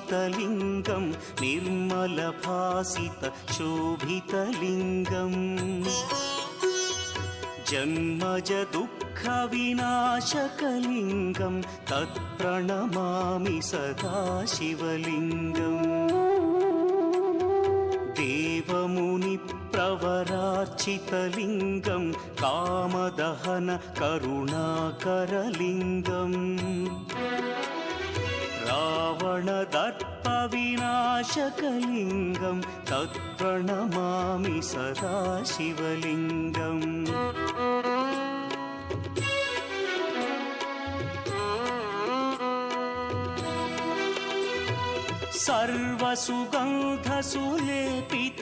प्रकाशितलिङ्गं निर्मलभासितशोभितलिङ्गम् जन्मज दुःखविनाशकलिङ्गं तत्प्रणमामि सदा शिवलिङ्गम् देवमुनिप्रवरार्चितलिङ्गं कामदहन करुणाकरलिङ्गम् रावणदर्पविनाशकलिङ्गं तत्प्रणमामि सदा शिवलिङ्गम् सर्वसुगन्धसुलेपित